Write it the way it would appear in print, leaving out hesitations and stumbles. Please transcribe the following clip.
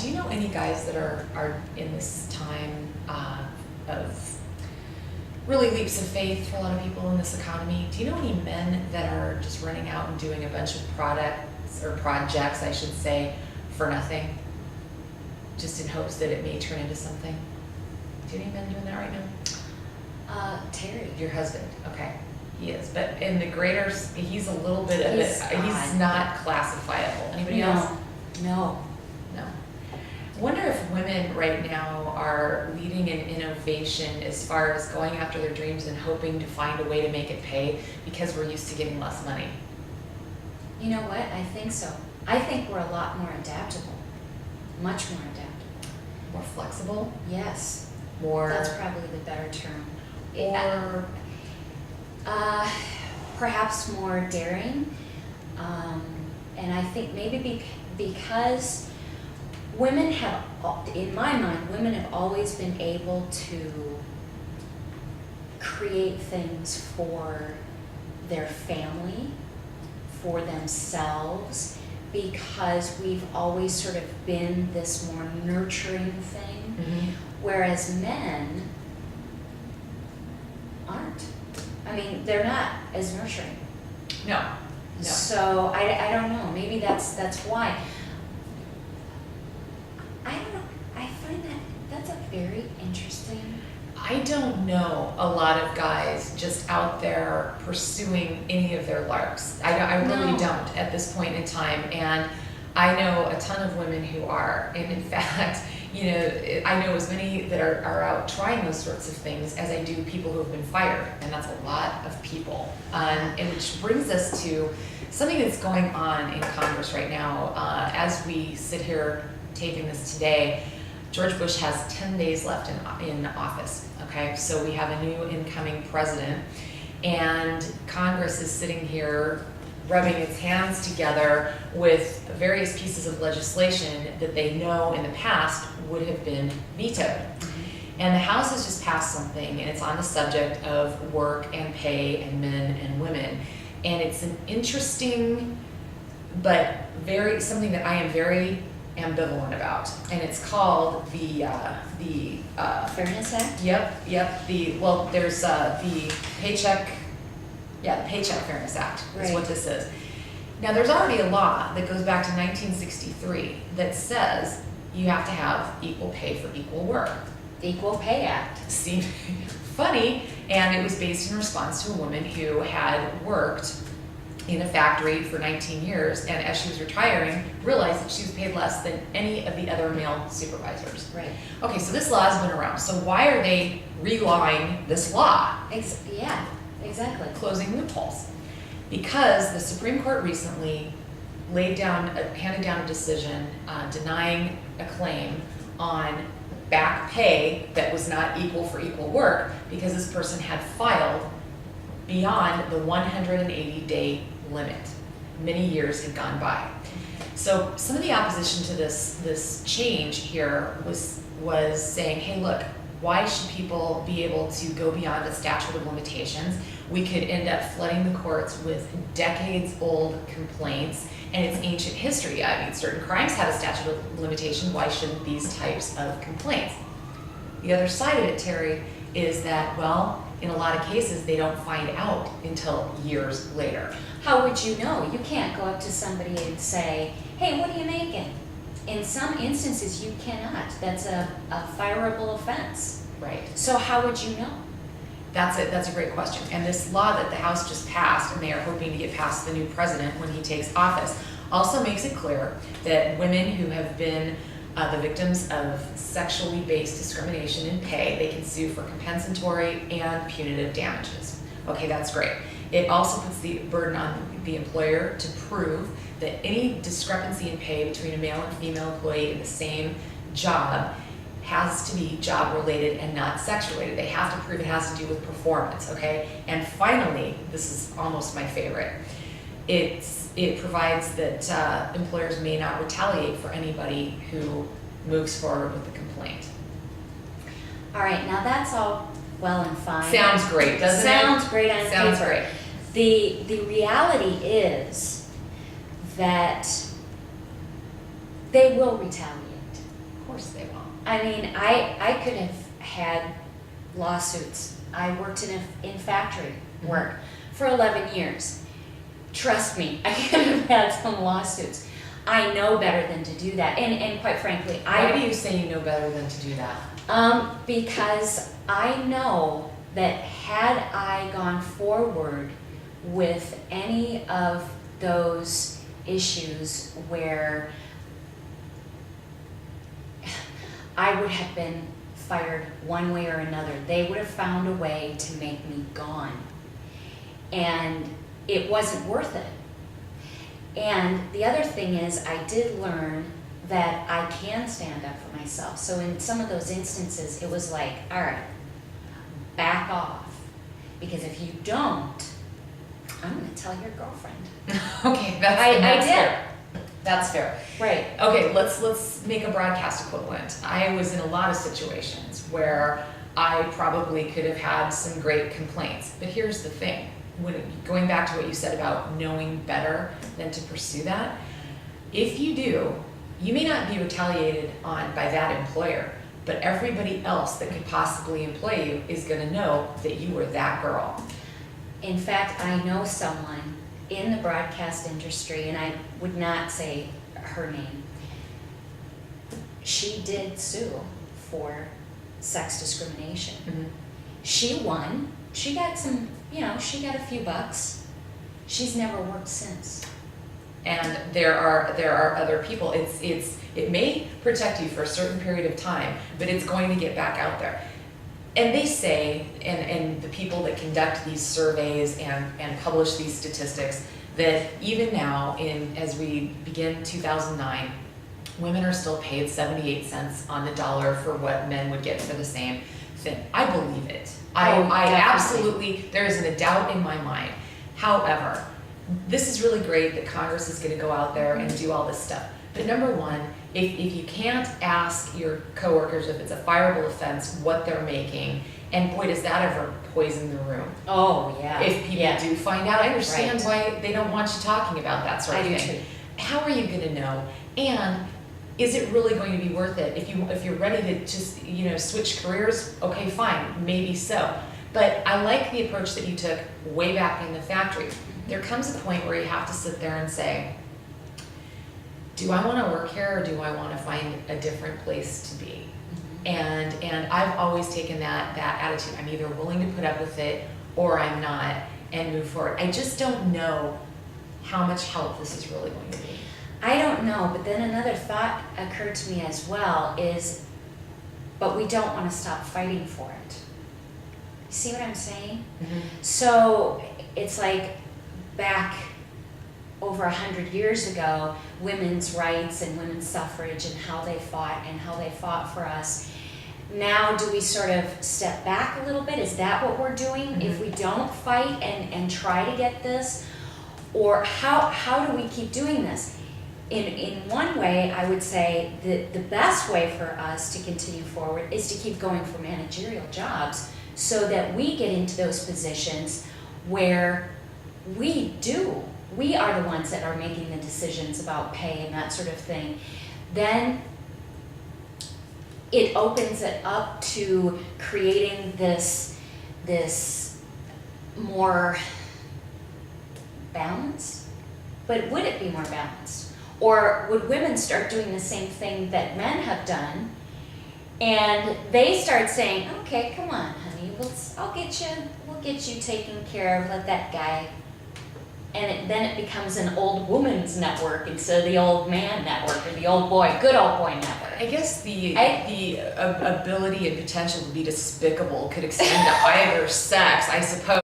Do you know any guys that are in this time of really leaps of faith for a lot of people in this economy? Do you know any men that are just running out and doing a bunch of products or projects, I should say, for nothing, just in hopes that it may turn into something? Do you know any men doing that right now? Terry. Your husband, okay. He is, but in the greater, he's a little bit of it. He's not classifiable. Anybody else? No. I wonder if women right now are leading in innovation as far as going after their dreams and hoping to find a way to make it pay because we're used to getting less money. You know what? I think so. I think we're a lot more adaptable. Much more adaptable. More flexible? Yes. More. That's probably the better term. Or perhaps more daring. And I think maybe because women have, in my mind, women have always been able to create things for their family, for themselves, because we've always sort of been this more nurturing thing, whereas men aren't. I mean, they're not as nurturing. No. So I don't know. Maybe that's why. I don't know. I find that's a very interesting. I don't know a lot of guys just out there pursuing any of their larks. I really don't at this point in time, and I know a ton of women who are, and in fact, I know as many that are out trying those sorts of things as I do people who have been fired, and that's a lot of people. And which brings us to something that's going on in Congress right now. As we sit here taping this today, George Bush has 10 days left in office, okay? So we have a new incoming president, and Congress is sitting here rubbing its hands together with various pieces of legislation that they know in the past would have been vetoed. And the House has just passed something, and it's on the subject of work and pay and men and women. And it's an interesting, but something that I am very ambivalent about, and it's called the Fairness Act? Yep. There's the Paycheck Fairness Act is what this is. Now, there's already a law that goes back to 1963 that says you have to have equal pay for equal work. The Equal Pay Act. Seemed funny, and it was based in response to a woman who had worked in a factory for 19 years, and as she was retiring, realized that she was paid less than any of the other male supervisors. Right. Okay, so this law has been around. So why are they relawing this law? Yeah, exactly. Closing loopholes. Because the Supreme Court recently handed down a decision denying a claim on back pay that was not equal for equal work because this person had filed beyond the 180-day limit. Many years had gone by. So some of the opposition to this change here was saying, hey, look, why should people be able to go beyond the statute of limitations? We could end up flooding the courts with decades-old complaints, and it's ancient history. I mean, certain crimes have a statute of limitation. Why shouldn't these types of complaints? The other side of it, Terry, is that, well, in a lot of cases, they don't find out until years later. How would you know? You can't go up to somebody and say, hey, what are you making? In some instances, you cannot. That's a fireable offense. Right. So how would you know? That's a great question. And this law that the House just passed, and they are hoping to get past the new president when he takes office, also makes it clear that women who have been the victims of sexually based discrimination in pay, they can sue for compensatory and punitive damages. Okay, that's great. It also puts the burden on the employer to prove that any discrepancy in pay between a male and female employee in the same job has to be job related and not sex related. They have to prove it has to do with performance, okay? And finally, this is almost my favorite, it provides that employers may not retaliate for anybody who moves forward with a complaint. All right, now that's all well and fine. Sounds great, doesn't it? Sounds great on paper. Sounds great. The reality is that they will retaliate. course they won't. I mean, I could have had lawsuits. I worked in factory work for 11 years. Trust me, I could have had some lawsuits. I know better than to do that. And quite frankly, Why do you say you know better than to do that? Because I know that had I gone forward with any of those issues where I would have been fired one way or another, they would have found a way to make me gone. And it wasn't worth it. And the other thing is, I did learn that I can stand up for myself. So in some of those instances, it was like, all right, back off. Because if you don't, I'm going to tell your girlfriend. Okay, I did. fair. That's fair. Right. Okay, let's make a broadcast equivalent. I was in a lot of situations where I probably could have had some great complaints. But here's the thing. Going back to what you said about knowing better than to pursue that, if you do, you may not be retaliated on by that employer, but everybody else that could possibly employ you is going to know that you were that girl. In fact, I know someone in the broadcast industry, and I would not say her name. She did sue for sex discrimination. Mm-hmm. She won. She got some, she got a few bucks. She's never worked since. And there are other people. It may protect you for a certain period of time, but it's going to get back out there. And they say, and the people that conduct these surveys and publish these statistics, that even now, as we begin 2009, women are still paid 78 cents on the dollar for what men would get for the same thing. I believe it. I absolutely, there isn't a doubt in my mind. However, this is really great that Congress is going to go out there and do all this stuff. But number one, if you can't ask your coworkers if it's a fireable offense what they're making, and boy, does that ever poison the room. Oh, yeah. If people do find out, I understand Right. why they don't want you talking about that sort of I do thing. too. How are you going to know? And is it really going to be worth it? If you're ready to just switch careers, okay, fine, maybe so. But I like the approach that you took way back in the factory. There comes a point where you have to sit there and say, do I want to work here or do I want to find a different place to be? And I've always taken that attitude. I'm either willing to put up with it or I'm not and move forward. I just don't know how much help this is really going to be. I don't know, but then another thought occurred to me as well is, but we don't want to stop fighting for it. You see what I'm saying? Mm-hmm. So it's like back over 100 years ago, women's rights and women's suffrage and how they fought for us. Now do we sort of step back a little bit? Is that what we're doing? Mm-hmm. If we don't fight and try to get this? Or how do we keep doing this? In one way, I would say that the best way for us to continue forward is to keep going for managerial jobs so that we get into those positions where we are the ones that are making the decisions about pay and that sort of thing. Then it opens it up to creating this more balanced. But would it be more balanced? Or would women start doing the same thing that men have done, and they start saying, "Okay, come on, honey, we'll get you taken care of. Let that guy." And then it becomes an old woman's network instead of the old man network or the good old boy network. I guess the ability and potential to be despicable could extend to either sex, I suppose.